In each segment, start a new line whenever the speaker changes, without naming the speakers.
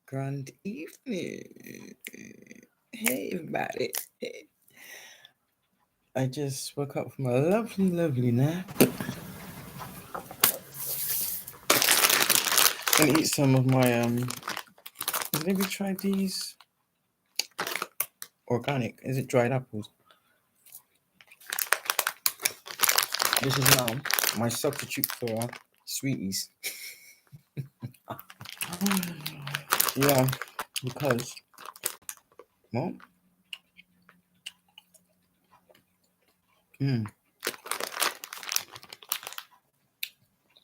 Grand evening. Hey, everybody. Hey. I just woke up from a lovely, lovely nap. Gonna eat some of my maybe try these organic. Is it dried apples? This is now my substitute for sweeties. Yeah, because well, mm,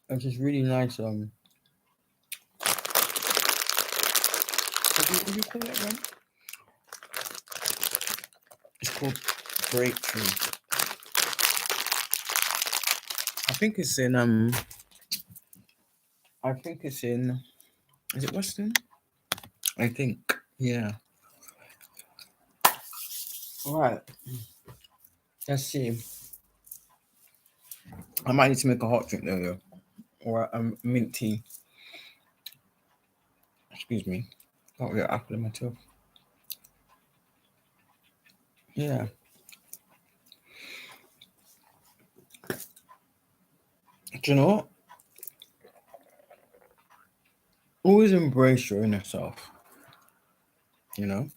it's just really nice. What do you call it again? It's called grapefruit. I think it's in I think it's in. Is it Western? I think. Yeah. Right. Let's see. I might need to make a hot drink though, or mint tea. Excuse me. Got real apple in my tub. Yeah. Do you know what? Always embrace your inner self. You know,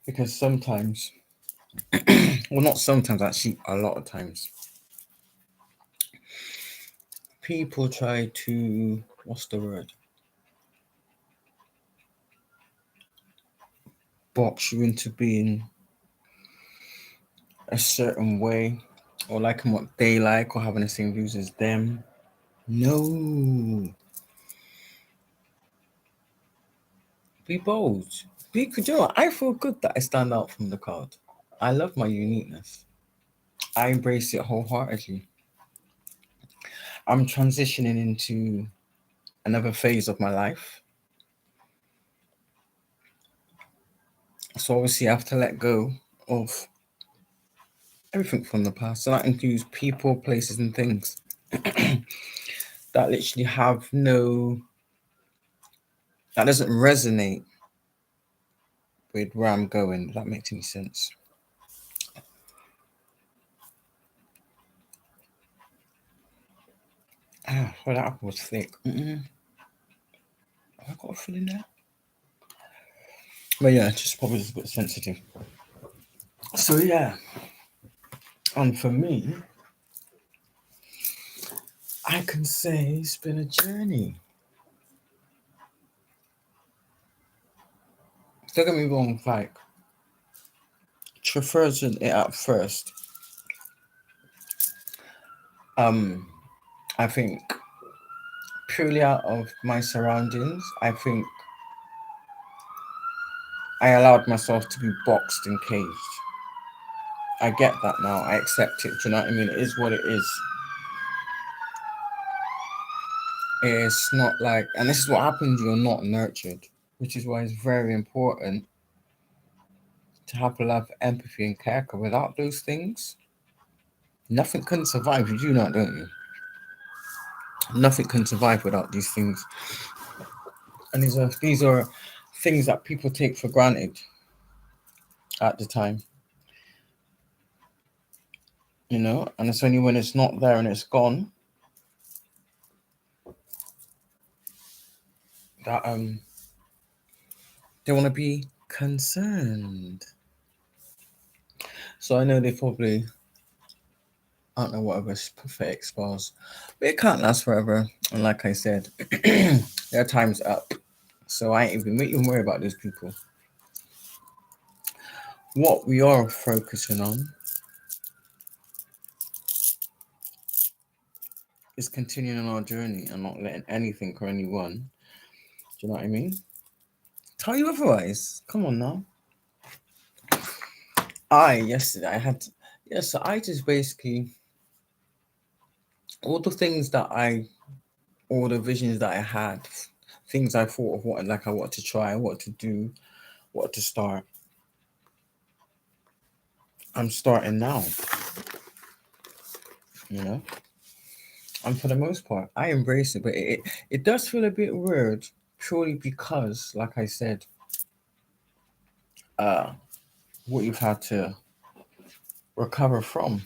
because sometimes, well, not sometimes actually, a lot of times, people try to what's the word? Box you into being a certain way, or liking what they like, or having the same views as them. No, be bold. Do you know what? I feel good that I stand out from the crowd. I love my uniqueness. I embrace it wholeheartedly. I'm transitioning into another phase of my life. So obviously I have to let go of everything from the past. So that includes people, places and things that literally have no that doesn't resonate with where I'm going. If that makes any sense. Ah, well that apple was thick. Have I got a fill in there? But yeah, just probably just a bit sensitive. So yeah. And for me, I can say it's been a journey. Don't get me wrong, like traversing it at first. Um, I think purely out of my surroundings, I think I allowed myself to be boxed and caged. I get that now. I accept it. Do you know what I mean? It is what it is. It's not like, and this is what happens. You're not nurtured, which is why it's very important to have a lot of empathy and care. 'Cause without those things, nothing can survive. You do not, don't you? Nothing can survive without these things. And these are things that people take for granted at the time, you know. And it's only when it's not there and it's gone that they want to be concerned. So I know they probably I don't know whatever pathetic spells, but it can't last forever. And like I said, their time's up. So I ain't even worry about those people. What we are focusing on is continuing on our journey and not letting anything or anyone, do you know what I mean? Tell you otherwise. Come on now. Yesterday I had, yeah, so I just basically, all the things that all the visions that I had, things I thought of what like I wanted to try, what to do, what to start. I'm starting now, you know. And for the most part, I embrace it. But it does feel a bit weird, purely because, like I said, uh, what you've had to recover from.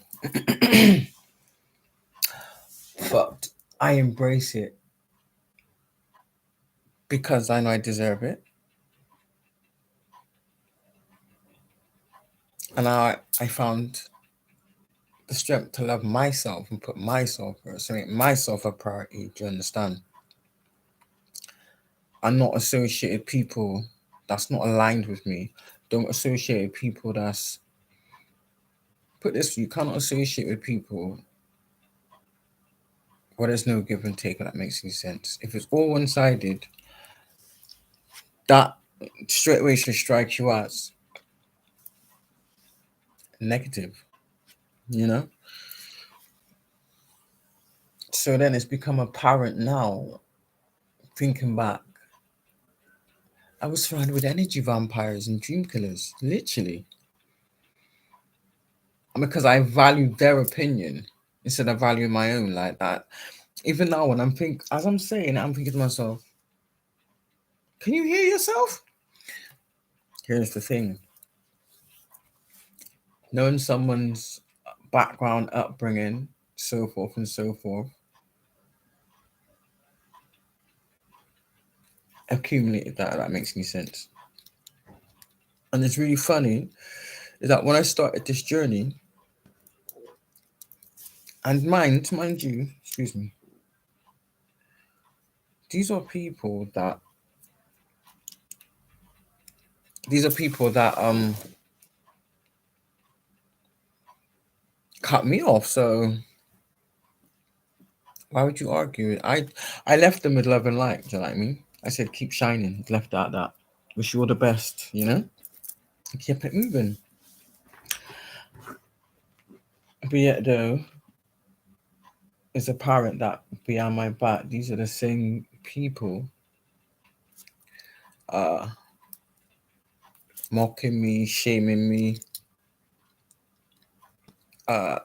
But I embrace it because I know I deserve it. And I found the strength to love myself and put myself first, so make myself a priority. Do you understand? And not associate people that's not aligned with me. Don't associate with people that's put this. You cannot associate with people where there's no give and take. If that makes any sense. If it's all one sided, that straight away should strike you as negative. You know. So then it's become apparent now. Thinking back, I was surrounded with energy vampires and dream killers, literally. And because I value their opinion instead of valuing my own like that. Even now, when as I'm saying it, I'm thinking to myself, can you hear yourself? Here's the thing: knowing someone's background, upbringing, so forth and so forth, accumulated that. That makes any sense. And it's really funny is that when I started this journey, and mind you, excuse me, these are people that these are people that cut me off. So why would you argue? I left them with love and light. Do you know what I mean? I said keep shining. Left at that. Wish you all the best. You know. Kept it moving. But yet though, it's apparent that behind my back, these are the same people uh mocking me, shaming me, uh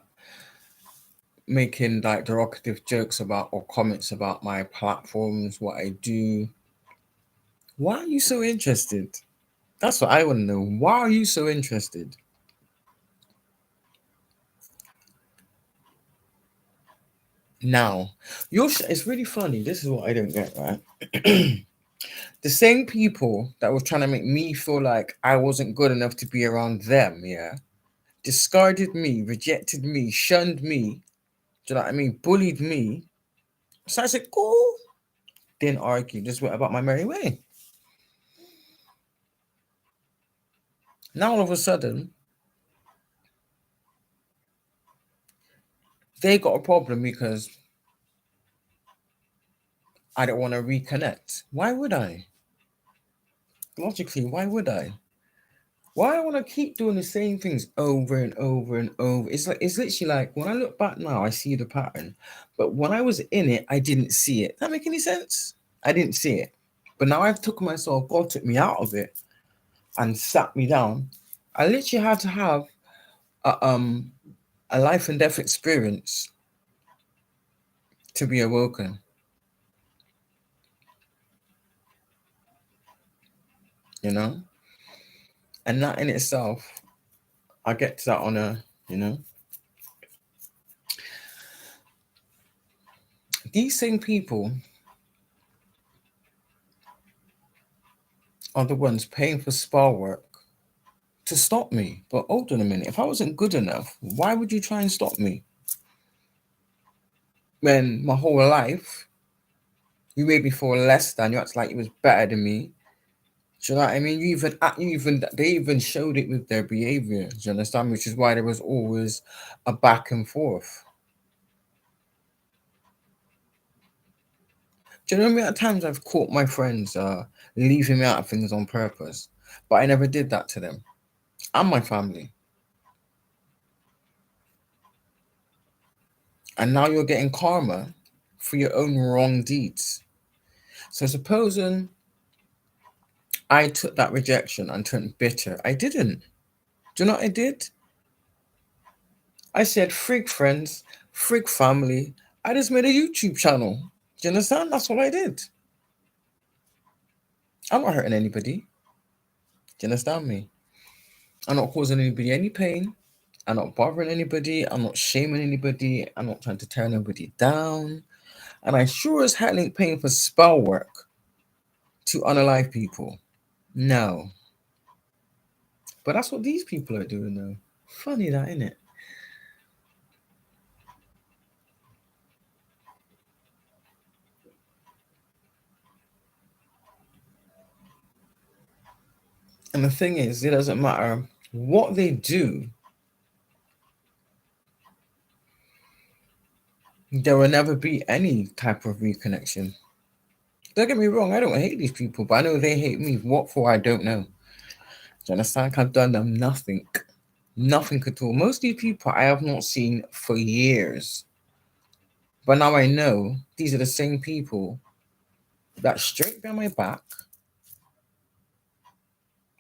making like derogative jokes about or comments about my platforms, what I do. Why are you so interested? That's what I want to know. Why are you so interested? Now, it's really funny. This is what I don't get, right? The same people that were trying to make me feel like I wasn't good enough to be around them, yeah, discarded me, rejected me, shunned me, do you know what I mean? Bullied me. So I said, cool. Didn't argue, just went about my merry way. Now all of a sudden, they got a problem because I don't want to reconnect. Why would I? Logically, why would I? Why I want to keep doing the same things over and over and over? It's literally like when I look back now, I see the pattern. But when I was in it, I didn't see it. Does that make any sense? I didn't see it. But now I've took myself, God took me out of it and sat me down. I literally had to have a life and death experience to be awoken, you know? And that in itself, I get to that on you know, these same people are the ones paying for spa work to stop me. But hold on a minute, if I wasn't good enough, why would you try and stop me? When my whole life, you made me feel less than, you act like you was better than me. Do you know what I mean? They even showed it with their behavior. Do you understand? Which is why there was always a back and forth. Do you know how many times I've caught my friends leaving me out of things on purpose, but I never did that to them and my family. And now you're getting karma for your own wrong deeds. So supposing I took that rejection and turned bitter, I didn't. Do you know what I did? I said, frig friends, frig family. I just made a YouTube channel. Do you understand? That's what I did. I'm not hurting anybody. Do you understand me? I'm not causing anybody any pain. I'm not bothering anybody. I'm not shaming anybody. I'm not trying to tear anybody down. And I sure as hell ain't paying for spell work to unalive people. No. But that's what these people are doing though. Funny that, isn't it? And the thing is, it doesn't matter what they do, there will never be any type of reconnection. Don't get me wrong, I don't hate these people, but I know they hate me. What for? I don't know. Do you understand? I've done them nothing. Nothing at all. Most of these people I have not seen for years. But now I know these are the same people that straight behind my back,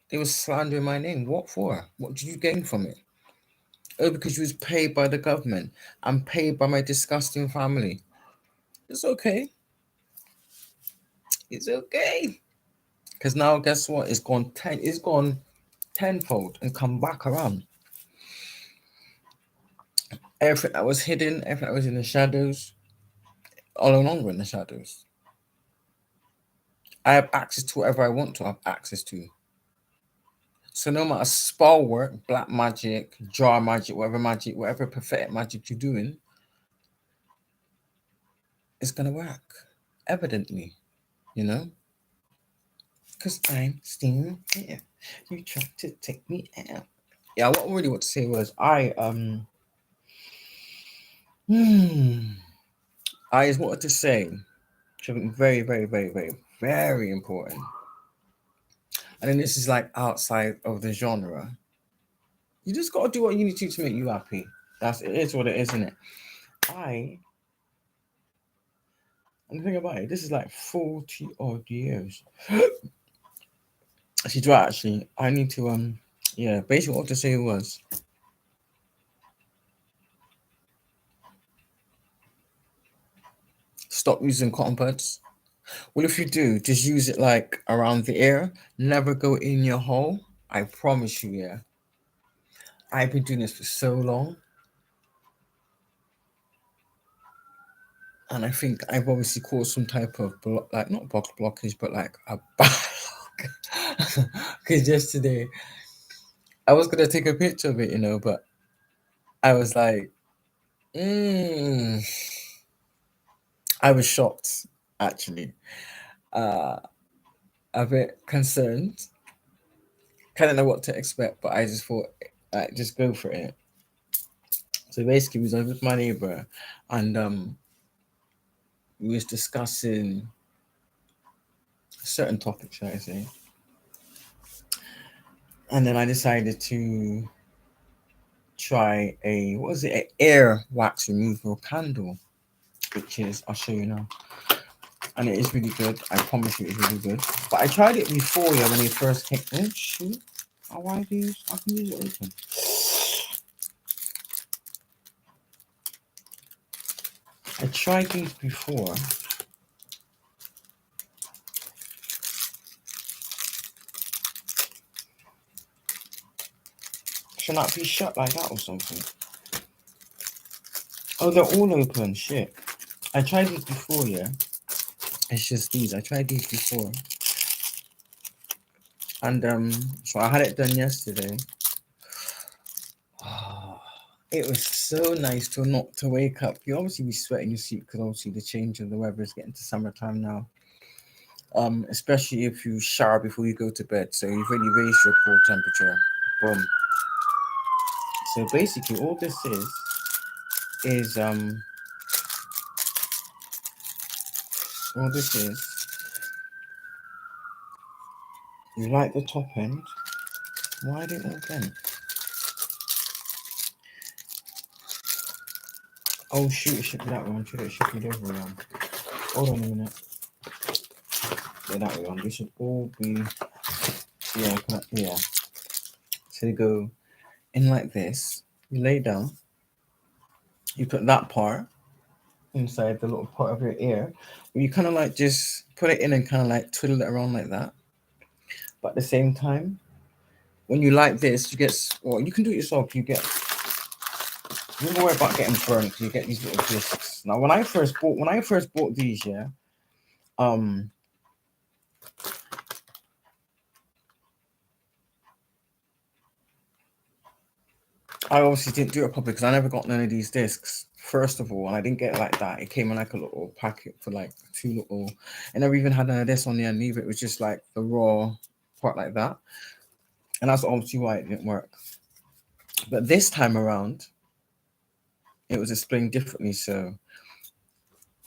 they were slandering my name. What for? What did you gain from it? Oh, because you was paid by the government. I'm paid by my disgusting family. It's okay. It's okay. Because now guess what? It's gone tenfold and come back around. Everything that was hidden, everything that was in the shadows, are no longer in the shadows. I have access to whatever I want to have access to. So no matter spell work, black magic, jar magic, whatever prophetic magic you're doing, it's gonna work. Evidently, you know? Because I'm still here. You tried to take me out. Yeah, what I really want to say was I just wanted to say something very, very, very, very, very important. And then this is like outside of the genre. You just gotta do what you need to make you happy. It is what it is, isn't it? And the thing about it, this is like 40 odd years. She's right actually. I need to yeah, basically what to say was stop using cotton buds. Well, if you do, just use it like around the ear. Never go in your hole. I promise you, yeah. I've been doing this for so long. And I think I've obviously caused some type of like not blockage, but like a backlog. Because yesterday I was gonna take a picture of it, but I was like, I was shocked actually, uh, a bit concerned. Kind of know what to expect, but I just thought, just go for it. So basically, we was with my neighbor, and we was discussing certain topics, should I say? And then I decided to try an air wax removal candle, which is, I'll show you now. And it is really good. I promise you it's really good. But I tried it before, yeah, when it first came. Oh, shoot. Oh, why do you? I can use it open. I tried these before. Should not be shut like that or something. Oh, they're all open. Shit. I tried these before, yeah. It's just these. I tried these before. And so I had it done yesterday. It was so nice to wake up. You obviously be sweating your sleep because obviously the change of the weather is getting to summertime now. Especially if you shower before you go to bed, so you've really raised your core temperature. Boom. So basically, all this is all this is. You like the top end? Why didn't it again? Oh shoot! It should be that one. It should be the other one. Hold on a minute. Yeah, that one. They should all be. Yeah. So you go in like this. You lay down. You put that part. inside the little part of your ear. Where you kind of like just put it in and kind of like twiddle it around like that. But at the same time, when you like this, you get, well, you can do it yourself. You don't worry about getting burned. You get these little discs. Now, when I first bought these, yeah, um, I obviously didn't do it properly because I never got none of these discs. First of all, and I didn't get it like that. It came in like a little packet for like two little. It never even had none of this on the end either. It was just like the raw part like that, and that's obviously why it didn't work. But this time around, it was explained differently. So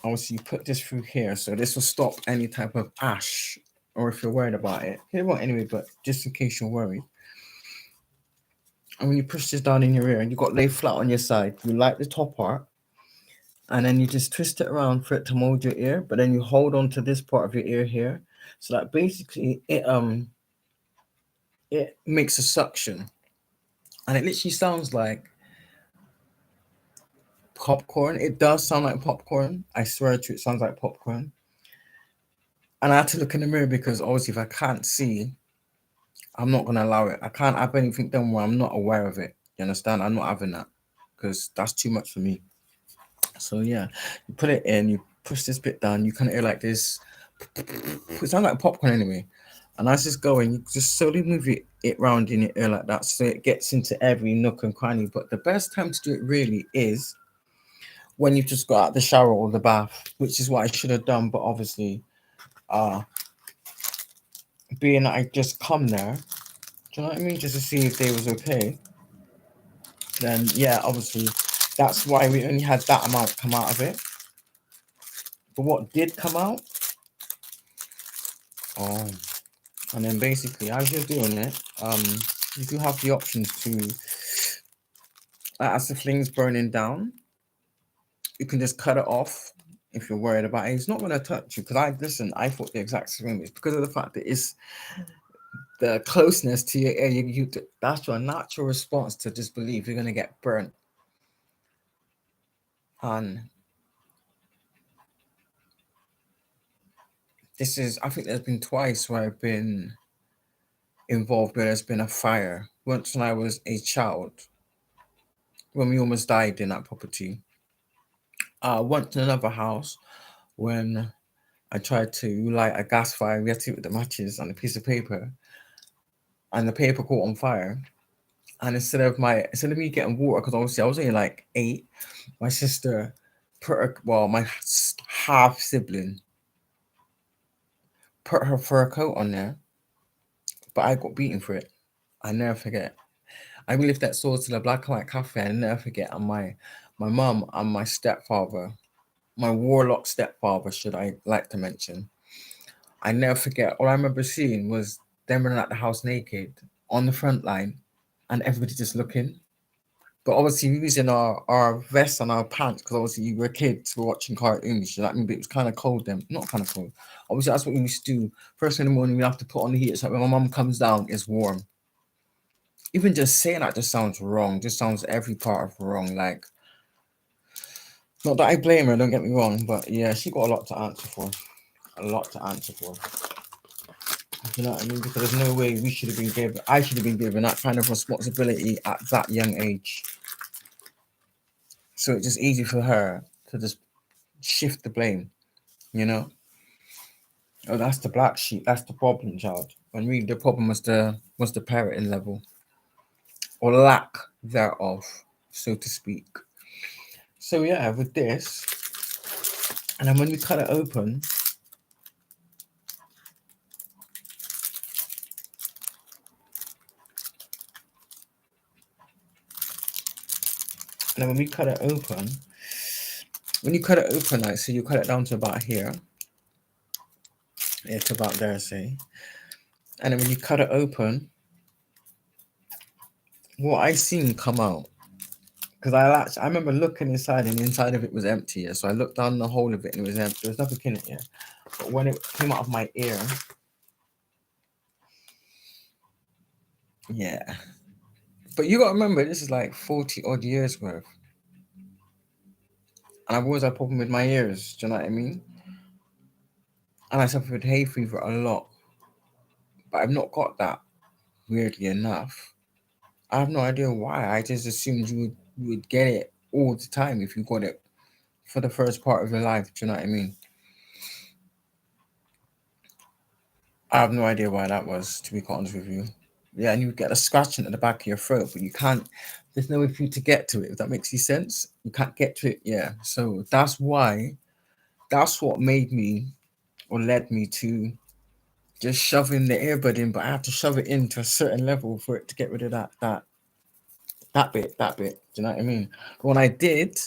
obviously, you put this through here, so this will stop any type of ash, or if you're worried about it, it won't anyway. But just in case you're worried, and when you push this down in your ear, and you got lay flat on your side, you light the top part, and then you just twist it around for it to mold your ear. But then you hold on to this part of your ear here, so that basically it makes a suction, and it literally sounds like popcorn. It does sound like popcorn. I swear to you, it sounds like popcorn. And I had to look in the mirror because obviously, if I can't see, I'm not gonna allow it. I can't have anything done where I'm not aware of it. You understand? I'm not having that because that's too much for me. So yeah, you put it in, you push this bit down, you kind of hear like this. It sounds like popcorn anyway. And as it's going, you just slowly move it round in your ear like that so it gets into every nook and cranny. But the best time to do it really is when you've just got out the shower or the bath, which is what I should have done. But obviously, uh, being that I just come there, do you know what I mean? Just to see if they was okay. Then yeah, obviously, that's why we only had that amount come out of it. But what did come out? Oh, and then basically, as you're doing it, you do have the options to, as the fling's burning down, you can just cut it off if you're worried about it. It's not going to touch you because I thought the exact same. It's because of the fact that it's the closeness to your ear. That's your natural response to just believe you're going to get burnt. And I think there's been twice where I've been involved where there's been a fire. Once when I was a child, when we almost died in that property. Once in another house when I tried to light a gas fire. We had to with the matches on a piece of paper, and the paper caught on fire. And instead of me getting water, because obviously I was only like 8, my sister my half sibling put her fur coat on there, but I got beaten for it. I never forget. I will lift that sword to the black and white cafe. I never forget. And my mum and my stepfather, my warlock stepfather, should I like to mention, I never forget. All I remember seeing was them running out the house naked on the front line, and everybody just looking. But obviously, we was in our vests and our pants because obviously you were kids, we were watching cartoons. You know what I mean? But it was kind of cold then. Not kind of cold. Obviously, that's what we used to do. First thing in the morning, we have to put on the heater so when my mum comes down, it's warm. Even just saying that just sounds wrong. Just sounds every part of wrong. Like, not that I blame her, don't get me wrong, but yeah, she got a lot to answer for. A lot to answer for. You know what I mean? Because there's no way I should have been given that kind of responsibility at that young age. So it's just easy for her to just shift the blame, you know? Oh, that's the black sheep, that's the problem child. When really the problem was the parenting level or lack thereof, so to speak. So yeah, with this, and then when we cut it open, and then when we cut it open, when you cut it open, like so you cut it down to about here, yeah, to about there, say. And then when you cut it open, what I seen come out, because I remember looking inside and inside of it was empty. Yeah? So I looked down the hole of it and it was empty. There was nothing in it yet. But when it came out of my ear, yeah. But you gotta remember, this is like 40 odd years worth. And I've always had a problem with my ears. Do you know what I mean? And I suffer with hay fever a lot, but I've not got that. Weirdly enough, I have no idea why. I just assumed you would get it all the time if you got it for the first part of your life. Do you know what I mean? I have no idea why that was, to be quite honest with you. Yeah, and you get a scratching at the back of your throat, but you can't. There's no way for you to get to it. If that makes any sense, you can't get to it. Yeah, so that's why. That's what made me or led me to just shoving the earbud in, but I have to shove it in to a certain level for it to get rid of that bit. Do you know what I mean? But when I did,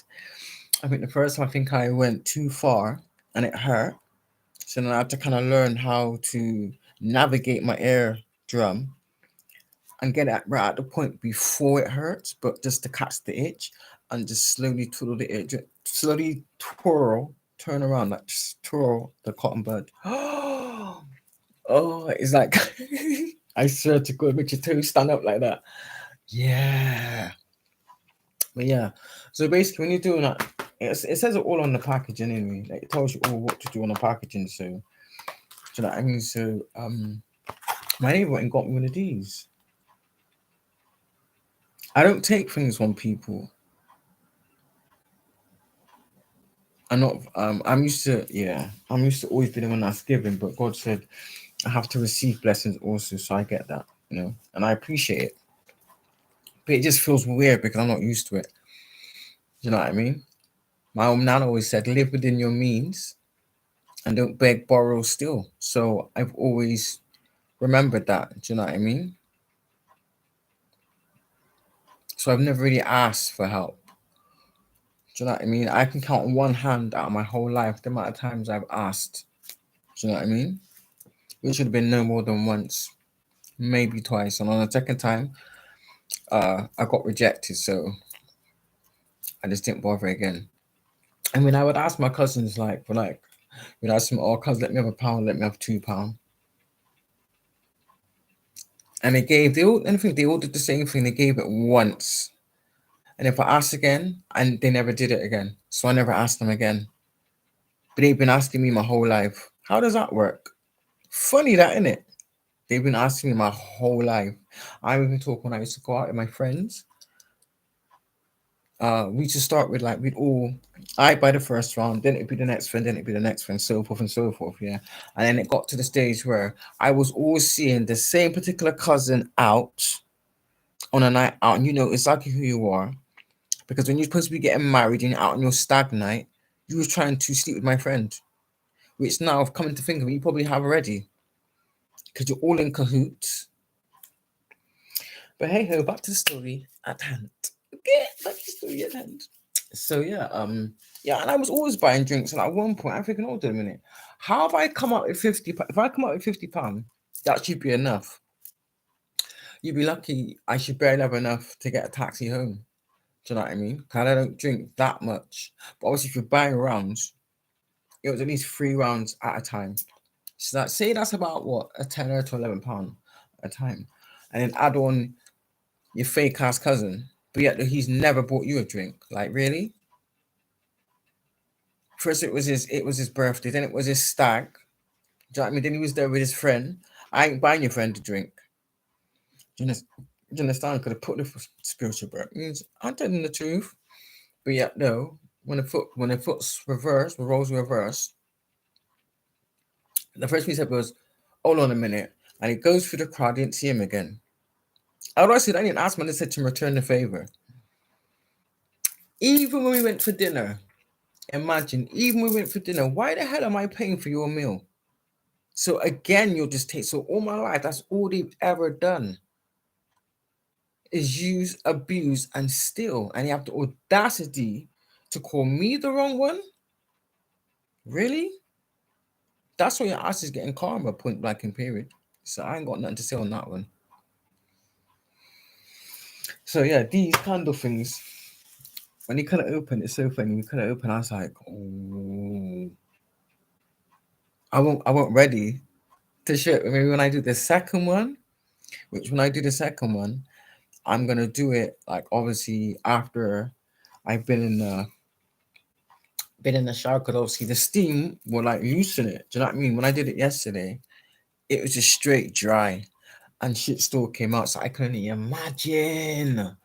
I think the first time I think I went too far and it hurt. So then I had to kind of learn how to navigate my ear drum and get it right at the point before it hurts, but just to catch the itch and just slowly twirl the itch, slowly twirl, turn around, like just twirl the cotton bud. Oh, it's like I swear to God, make your toes stand up like that. Yeah, but yeah. So basically, when you're doing that, it says it all on the packaging anyway. Like it tells you all what to do on the packaging. So, do you know what I mean? So, my neighbor went and got me one of these. I don't take things from people. I'm not. I'm used to. Yeah, I'm used to always being the one that's giving. But God said I have to receive blessings also, so I get that. And I appreciate it. But it just feels weird because I'm not used to it. Do you know what I mean? My old nan always said, live within your means and don't beg, borrow, steal. So I've always remembered that. Do you know what I mean? So I've never really asked for help. Do you know what I mean? I can count on one hand out of my whole life the amount of times I've asked. Do you know what I mean? Which should have been no more than once, maybe twice. And on the second time, I got rejected. So I just didn't bother again. I mean, I would ask my cousins, we'd ask them, oh, cuz, let me have £1, let me have £2. And they all did the same thing. They gave it once. And if I asked again, and they never did it again. So I never asked them again. But they've been asking me my whole life. How does that work? Funny that, isn't it? They've been asking me my whole life. I even talk when I used to go out with my friends. We used to start with I buy the first round, then it'd be the next friend, then it'd be the next friend, so forth and so forth, yeah. And then it got to the stage where I was always seeing the same particular cousin out on a night out, and you know exactly who you are. Because when you're supposed to be getting married and you're out on your stag night, you was trying to sleep with my friend. Which now, I've come to think of it, you probably have already. Because you're all in cahoots. But hey ho, back to the story at hand. Okay, back to the story at hand. So yeah, and I was always buying drinks, and at one point I'm thinking, hold on a minute, how have I come up with If I come up with £50, that should be enough. You'd be lucky. I should barely have enough to get a taxi home. Do you know what I mean? Because I don't drink that much. But obviously, if you're buying rounds, it was at least 3 rounds at a time. So that's about what, a tenner to £11 a time, and then add on your fake ass cousin, but yet he's never bought you a drink. Like really? First it was his birthday, then it was his stag. Do you know what I mean? Then he was there with his friend. I ain't buying your friend a drink. Do you understand? Do you understand? Could have put the spiritual birth means I'm telling the truth. But yet no, when the foot's reversed, the roles reverse, the first thing he said was, hold on a minute. And he goes through the crowd, didn't see him again. I said, I didn't ask him, I said to him, return the favor. Even when we went for dinner, imagine, even when we went for dinner, why the hell am I paying for your meal? So again, you'll just take, so all my life, that's all they've ever done is use, abuse, and steal. And you have the audacity to call me the wrong one? Really? That's why your ass is getting karma, point blank in period. So I ain't got nothing to say on that one. So yeah, these candle things, when you couldn't open, it's so funny. You couldn't open, I was like, oh, I won't ready to show. Maybe when I do the second one, which when I do the second one, I'm gonna do it like obviously after I've been in been in the shower because obviously the steam will like loosen it. Do you know what I mean? When I did it yesterday, it was just straight dry and shit still came out. So I couldn't imagine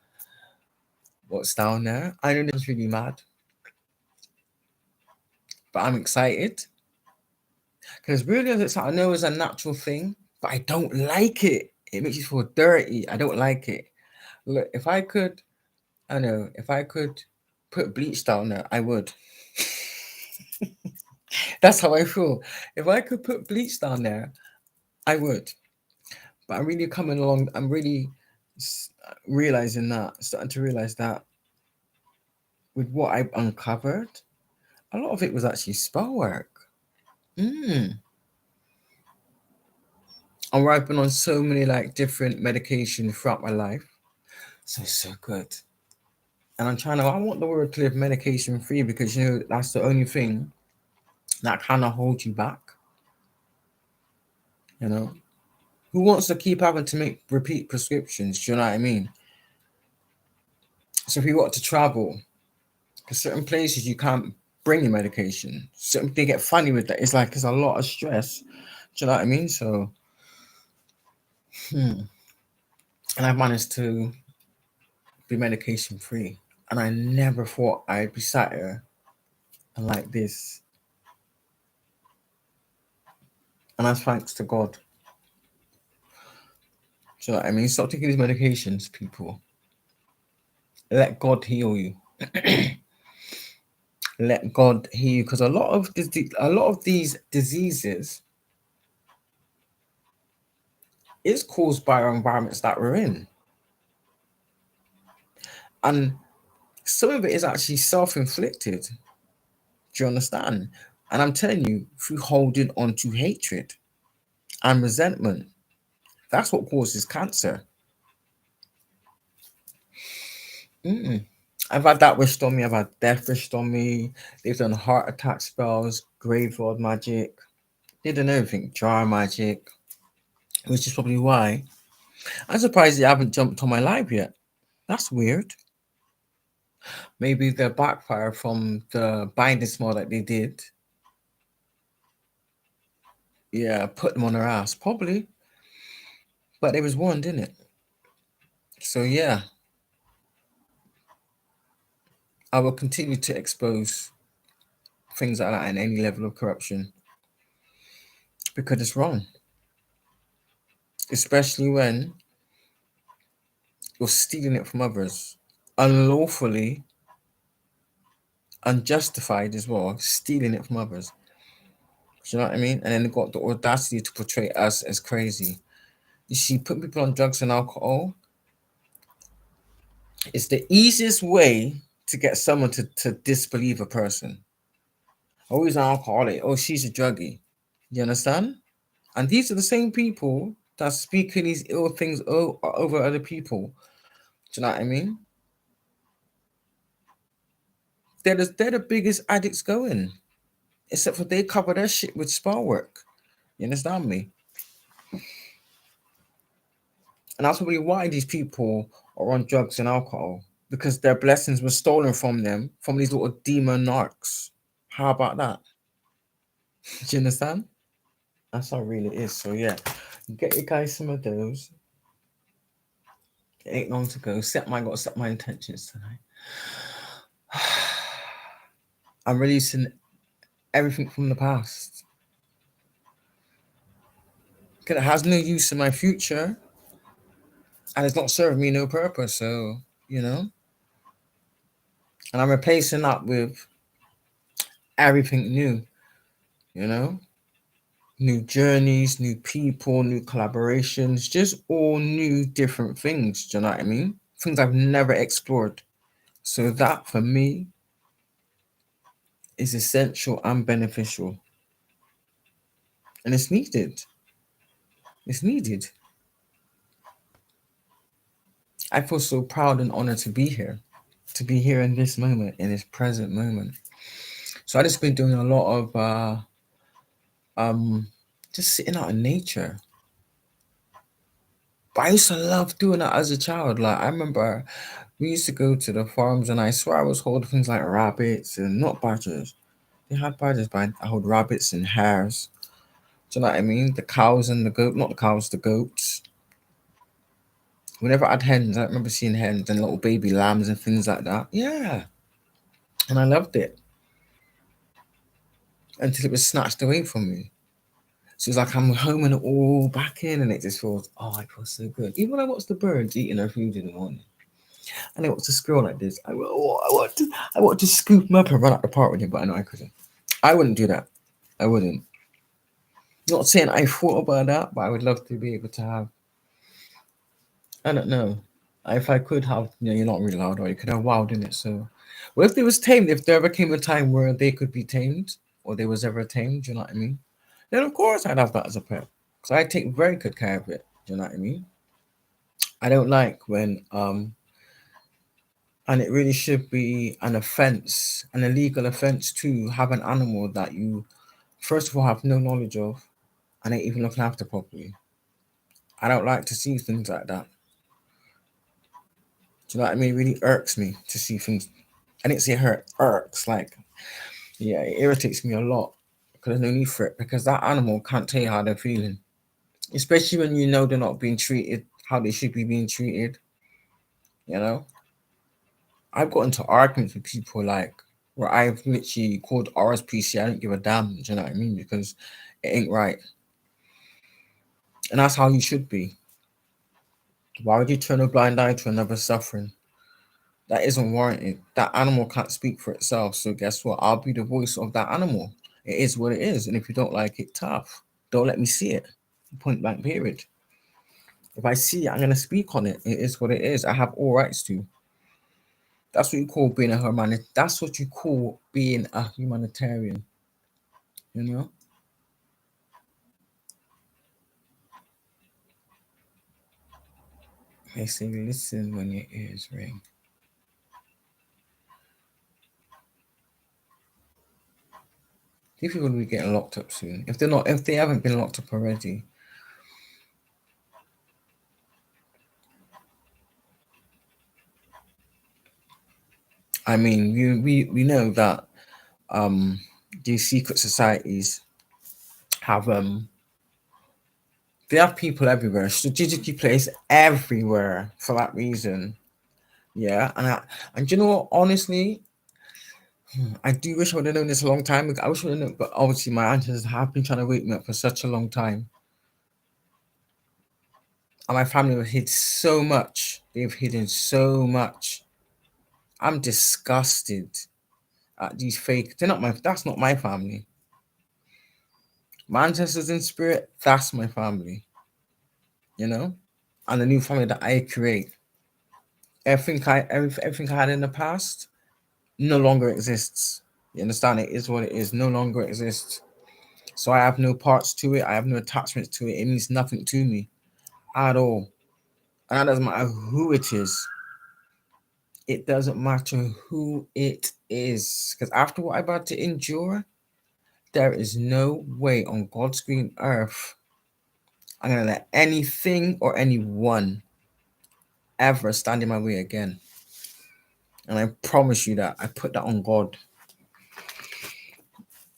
what's down there. I know this is really mad, but I'm excited because really, I know it's a natural thing, but I don't like it. It makes you feel dirty. I don't like it. Look, if I could, I know, if I could put bleach down there, I would. That's how I feel. If I could put bleach down there, I would. But I'm really coming along. I'm really realizing that, starting to realize that with what I've uncovered, a lot of it was actually spell work. Mm. And where I've been on so many like different medications throughout my life. So good. And I'm trying to, I want the world to live medication free because, you know, that's the only thing that kind of holds you back. You know, who wants to keep having to make repeat prescriptions? Do you know what I mean? So if you want to travel, because certain places you can't bring your medication. Certain they get funny with that. It's like it's a lot of stress. Do you know what I mean? So, and I've managed to be medication free, and I never thought I'd be sat here and like this. And that's thanks to God. Do you know what I mean? Stop taking these medications, people. Let God heal you. Let God heal you, because a lot of these diseases is caused by our environments that we're in, and some of it is actually self-inflicted. Do you understand? And I'm telling you, through holding on to hatred and resentment, that's what causes cancer. Mm-mm. I've had that wished on me. I've had death wished on me. They've done heart attack spells, graveyard magic. They done everything, jar magic, which is probably why I'm surprised they haven't jumped on my live yet. That's weird. Maybe the backfire from the binding small that they did, yeah, put them on their ass. Probably. But there was one, didn't it? So yeah, I will continue to expose things like that and any level of corruption because it's wrong. Especially when you're stealing it from others. Unlawfully, unjustified as well, stealing it from others. Do you know what I mean? And then they got the audacity to portray us as crazy. You see, putting people on drugs and alcohol is the easiest way to get someone to disbelieve a person. Oh, he's an alcoholic. Oh, she's a druggie. You understand? And these are the same people that speaking these ill things over other people. Do you know what I mean? They're the biggest addicts going. Except for they cover their shit with spell work. You understand me? And that's probably why these people are on drugs and alcohol. Because their blessings were stolen from them from these little demon narcs. How about that? Do you understand? That's how real it is. So yeah. Get you guys some of those. It ain't long to go. Gotta set my intentions tonight. I'm releasing everything from the past. Because it has no use in my future. And it's not serving me no purpose. So, you know. And I'm replacing that with everything new, you know? New journeys, new people, new collaborations, just all new different things. Do you know what I mean? Things I've never explored. So that for me is essential and beneficial. And it's needed. It's needed. I feel so proud and honored to be here in this moment, in this present moment. So I just been doing a lot of just sitting out in nature. But I used to love doing that as a child. Like I remember we used to go to the farms and I swear I was holding things like rabbits and not badgers. They had badges, but I hold rabbits and hares. Do you know what I mean? The cows and the goat, not the cows, the goats. Whenever I had hens, I remember seeing hens and little baby lambs and things like that. Yeah, and I loved it until it was snatched away from me. So it's like I'm home and all back in, and it just feels, oh, it feels so good. Even when I watch the birds eating their food in the morning, and I watch the squirrel like this, I want to scoop them up and run out the park with him, but I know I couldn't. I wouldn't do that. I wouldn't. Not saying I thought about that, but I would love to be able to have. I don't know. If I could have, you're not really loud, or you could have wild in it. So, what if they was tamed? If there ever came a time where they could be tamed, or they was ever tamed, do you know what I mean? Then of course I'd have that as a pet, because I take very good care of it. Do you know what I mean? I don't like when and it really should be an offense, an illegal offense to have an animal that you first of all have no knowledge of and ain't even looking after properly. I don't like to see things like that. Do you know what I mean? It really irks me to see things. I didn't say hurt, irks. Like, yeah, it irritates me a lot because there's no need for it because that animal can't tell you how they're feeling, especially when you know they're not being treated how they should be being treated. You know, I've got into arguments with people like where I've literally called RSPC. I don't give a damn. Do you know what I mean? Because it ain't right, and that's how you should be. Why would you turn a blind eye to another suffering? That isn't warranted. That animal can't speak for itself. So guess what? I'll be the voice of that animal. It is what it is. And if you don't like it, tough. Don't let me see it. Point blank period. If I see it, I'm gonna speak on it. It is what it is. I have all rights to. That's what you call being a humanitarian. That's what you call being a humanitarian. You know? They say listen when your ears ring. These people will be getting locked up soon. If they haven't been locked up already, I mean, we know that these secret societies have they have people everywhere, strategically placed everywhere for that reason. Yeah, and you know what? Honestly, I do wish I would have known this a long time ago. I wish I would have known, but obviously my ancestors have been trying to wake me up for such a long time, and my family have hid so much. They've hidden so much. I'm disgusted at these fake. They're not my. That's not my family. My ancestors in spirit. That's my family. You know, and the new family that I create. Everything I had in the past no longer exists. You understand? It is what it is. No longer exists. So I have no parts to it. I have no attachments to it. It means nothing to me at all. And that doesn't matter who it is. It doesn't matter who it is. Because after what I've had to endure, there is no way on God's green earth I'm going to let anything or anyone ever stand in my way again. And I promise you that. I put that on God.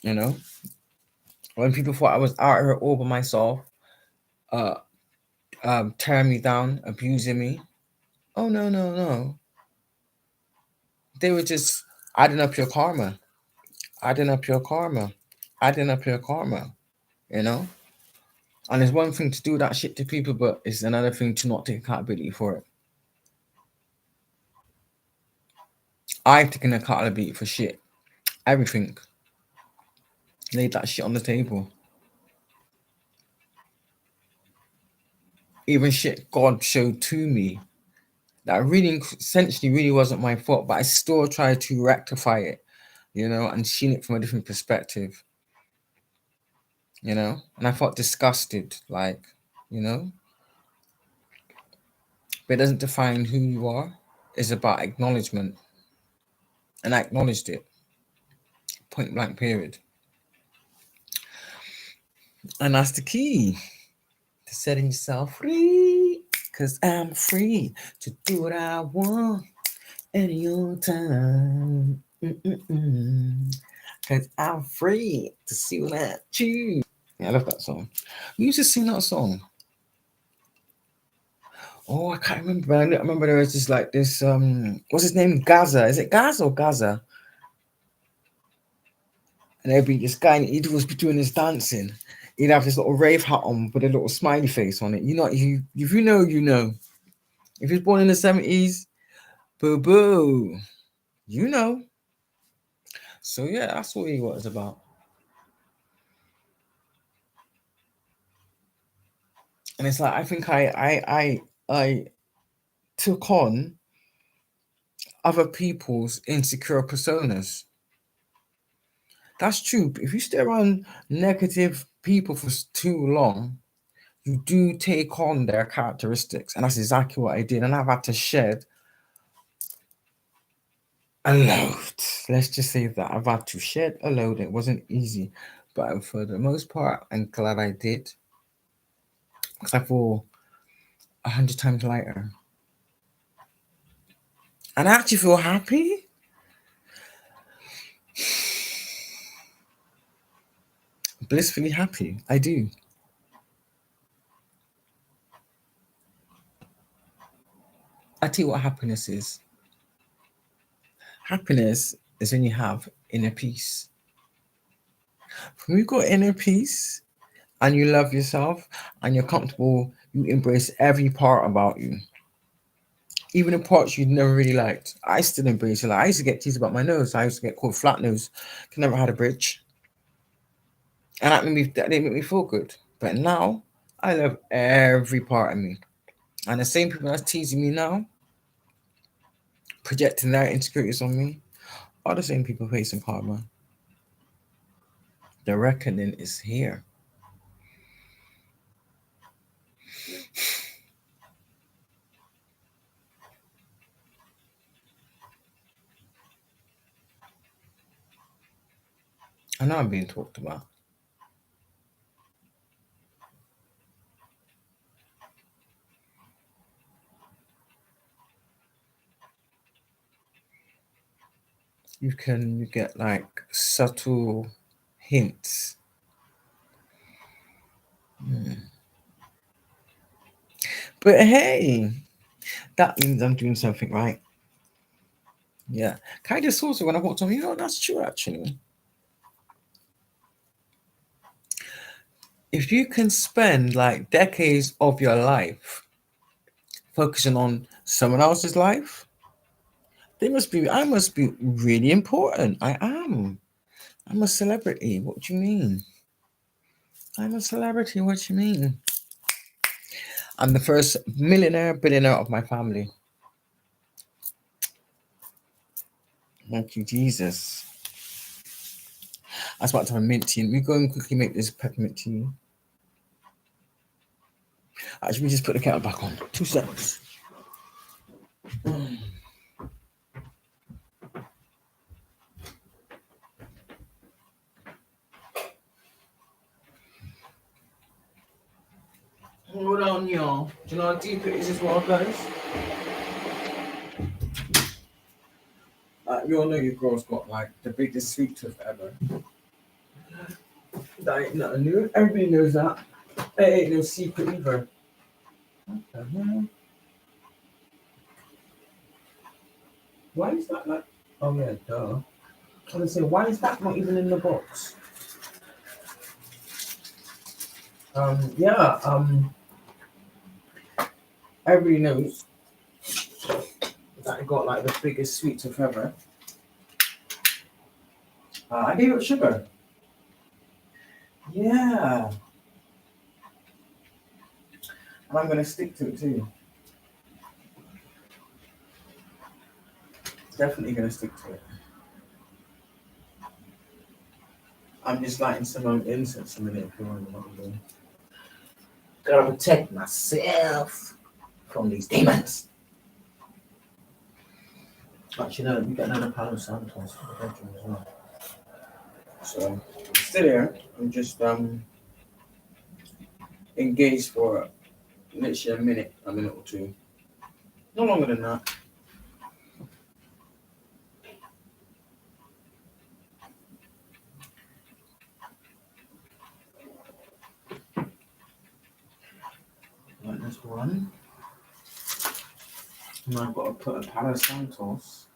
You know? When people thought I was out here all by myself, uh, tearing me down, abusing me. Oh no, no, no. They were just adding up your karma, adding up your karma, adding up your karma. You know. And it's one thing to do that shit to people, but it's another thing to not take accountability for it. I've taken accountability for shit, everything. Laid that shit on the table. Even shit God showed to me that really essentially really wasn't my fault, but I still tried to rectify it, you know, and seen it from a different perspective, you know, and I felt disgusted, like, you know, but it doesn't define who you are. It's about acknowledgement, and I acknowledged it, point blank, period. And that's the key to setting yourself free, because I'm free to do what I want any old time. Mm-mm-mm. Cause I'm free to see what I choose. Yeah, I love that song. We used to sing that song. Oh, I can't remember. But I remember there was just like this. What's his name? Gaza. Is it Gaza or Gaza? And there'd be this guy, and he was doing his dancing. He'd have this little rave hat on with a little smiley face on it. You know, if you know, you know. If he's born in the 70s, boo boo, you know. So yeah, that's what he was about. And it's like I think I took on other people's insecure personas. That's true. If you stay around negative people for too long, you do take on their characteristics. And that's exactly what I did. And I've had to shed a load. Let's just say that I've had to shed a load. It wasn't easy. But for the most part, I'm glad I did. Because I feel 100 times lighter. And I actually feel happy. Blissfully happy. I do. I tell you what happiness is. Happiness is when you have inner peace. When you got inner peace and you love yourself and you're comfortable, you embrace every part about you. Even the parts you never really liked. I still embrace it. Like I used to get teased about my nose. I used to get called flat nose. I never had a bridge. And that didn't make me feel good. But now I love every part of me. And the same people that's teasing me now, projecting their insecurities on me, are the same people facing karma. The reckoning is here. I know I'm being talked about. You get like subtle hints. Hmm. But hey, that means I'm doing something right. Yeah. Can I just also when I walked on, that's true actually. If you can spend like decades of your life focusing on someone else's life, I must be really important. I am. I'm a celebrity. What do you mean? I'm a celebrity. What do you mean? I'm the first millionaire, billionaire of my family. Thank you, Jesus. I was about to have a mint tea. We go and quickly make this peppermint tea. Actually, we just put the kettle back on. 2 seconds. Hold on, y'all. Do you know how deep it is as well, guys? You all know your girl's got like the biggest sweet tooth ever. That ain't nothing new. Everybody knows that. It ain't no secret either. Why is that like? Oh yeah, duh. I was gonna say, why is that not even in the box? Yeah. Everybody knows that I got like the biggest sweet tooth ever. I gave it sugar. Yeah, and I'm gonna stick to it too. Definitely gonna stick to it. I'm just lighting some incense a minute if you want to know what I'm doing. Gotta protect myself from these demons. Actually, no, we got another Palo Santos for the bedroom as well. So I'm still here. I'm just engaged for literally a minute or two. No longer than that. one. And I've got to put a Palo Santos.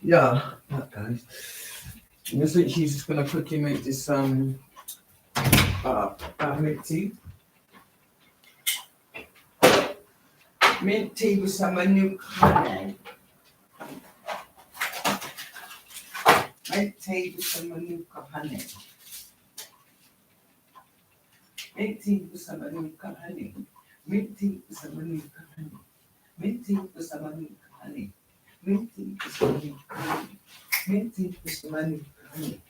Yeah, that guys. This week she's just gonna quickly make this mint tea. Mint tea with some new honey. Mint tea with some new honey. Mint tea with some new honey. Mint tea with some new honey. Mint tea with some new honey. Mint tea with some new honey. Mint tea with some new honey.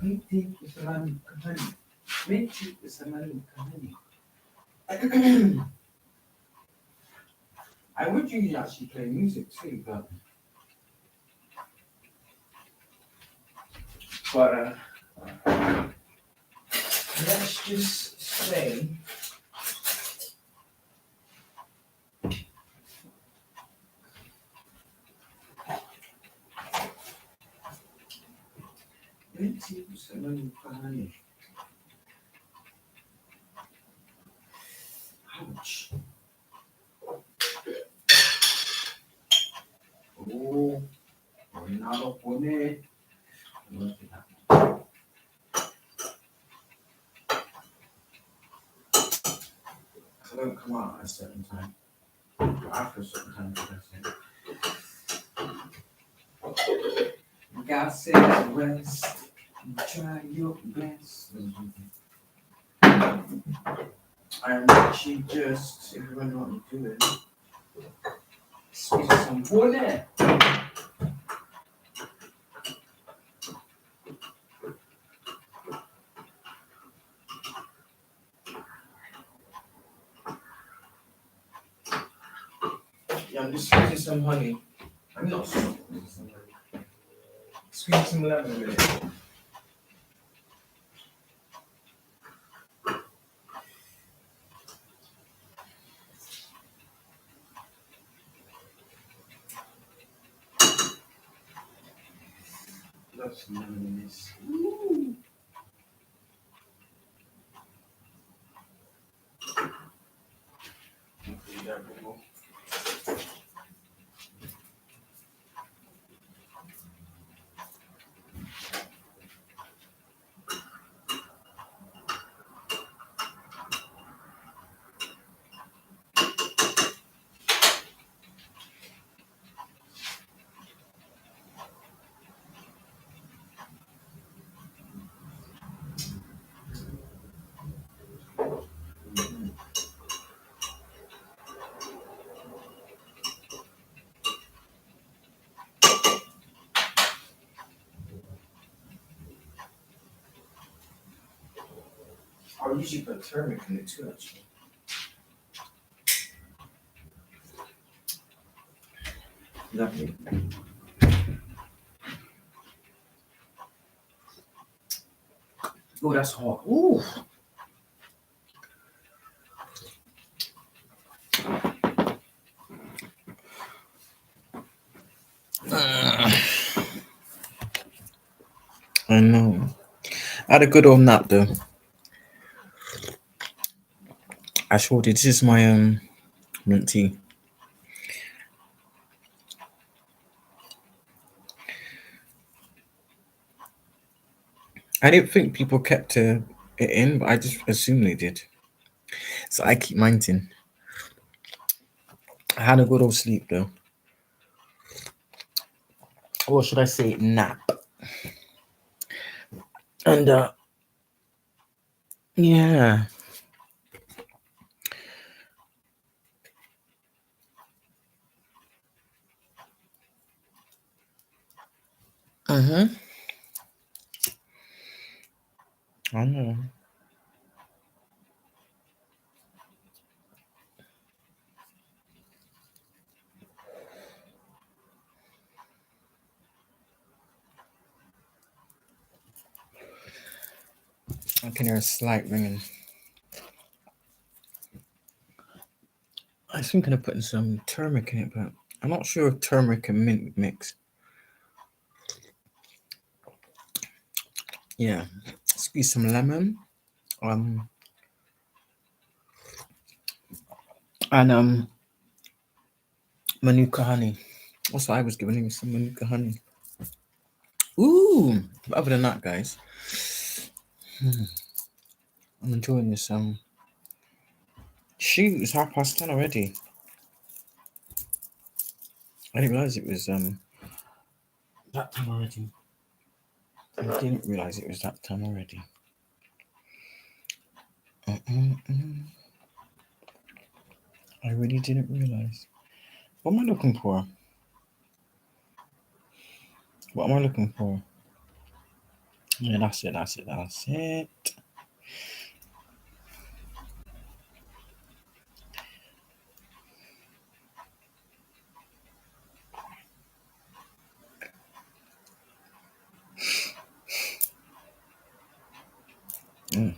Mint tea with some new honey. Mint tea with some new honey. I would usually actually play music too, but let's just say mint tea with some new honey. Ouch. Oh, not on it. I don't come out at a certain time. After a certain time, God says rest, try your best. I'm actually just, if you know what I'm doing, squeeze some water. Yeah, I'm just squeezing some honey. I'm not squeezing some honey. Squeeze some lemon with it. Love some lemon in this. Ooh. I'll usually put turmeric in it too, actually. Lovely. Oh, that's hot. Ooh. I know. I had a good old nap though. I sure did. This is my mint tea. I didn't think people kept it in, but I just assumed they did. So I keep mine in. I had a good old sleep though. Or should I say nap? And yeah. Mm-hmm. I know. I can hear a slight ringing. I was thinking of putting some turmeric in it, but I'm not sure if turmeric and mint would mix. Yeah, squeeze some lemon, and manuka honey. Also, I was giving him some manuka honey. Ooh, but other than that, guys, I'm enjoying this. Shoot, it's 10:30 already. I didn't realize it was that time already. I didn't realize it was that time already. I really didn't realize. What am I looking for? What am I looking for? Yeah, that's it. That's it. That's it. Mm.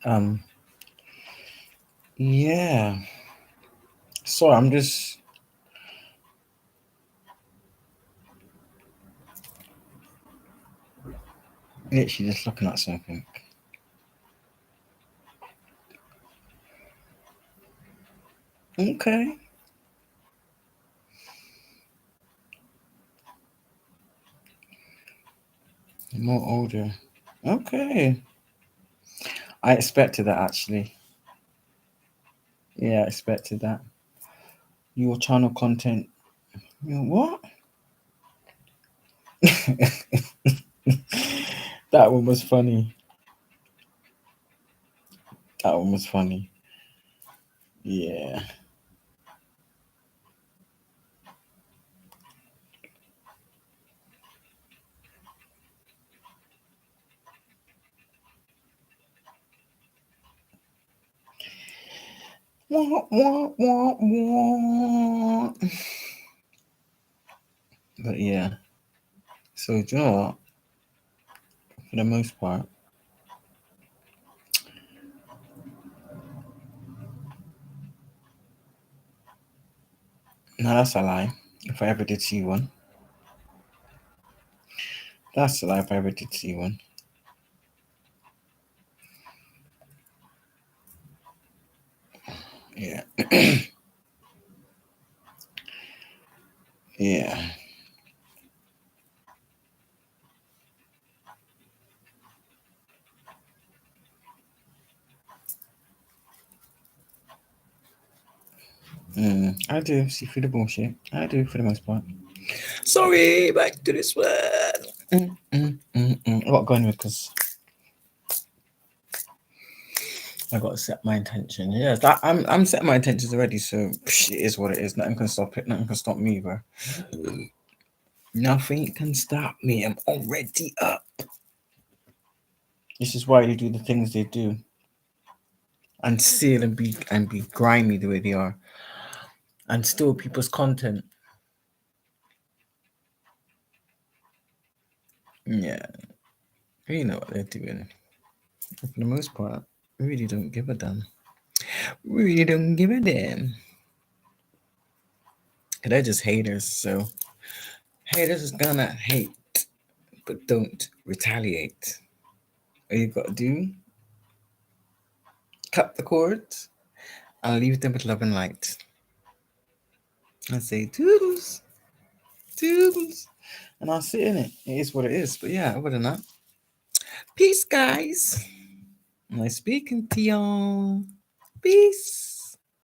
Um. Yeah. So I'm just literally just looking at something. Okay. More older. Okay. I expected that actually. Yeah, I expected that. Your channel content. You know, what? That one was funny. That one was funny. Yeah. Wah, wah, wah, wah. But yeah. So do you know what? For the most part, no, that's a lie. If I ever did see one, that's a lie. If I ever did see one, yeah, yeah. I do see through the bullshit. I do for the most part. Sorry, back to this one. I got going because I got to set my intention. Yeah, that I'm setting my intentions already. So it is what it is. Nothing can stop it. Nothing can stop me, bro. Nothing can stop me. I'm already up. This is why they do the things they do, and steal and be grimy the way they are, and steal people's content. Yeah, you know what they're doing. For the most part, really don't give a damn. Really don't give a damn. They're just haters. So haters is gonna hate, but don't retaliate. All you gotta do, cut the cords and leave them with love and light. And say toodles, toodles. And I'll sit in it. It is what it is. But yeah, other than that, peace, guys. Nice speaking to y'all. Peace.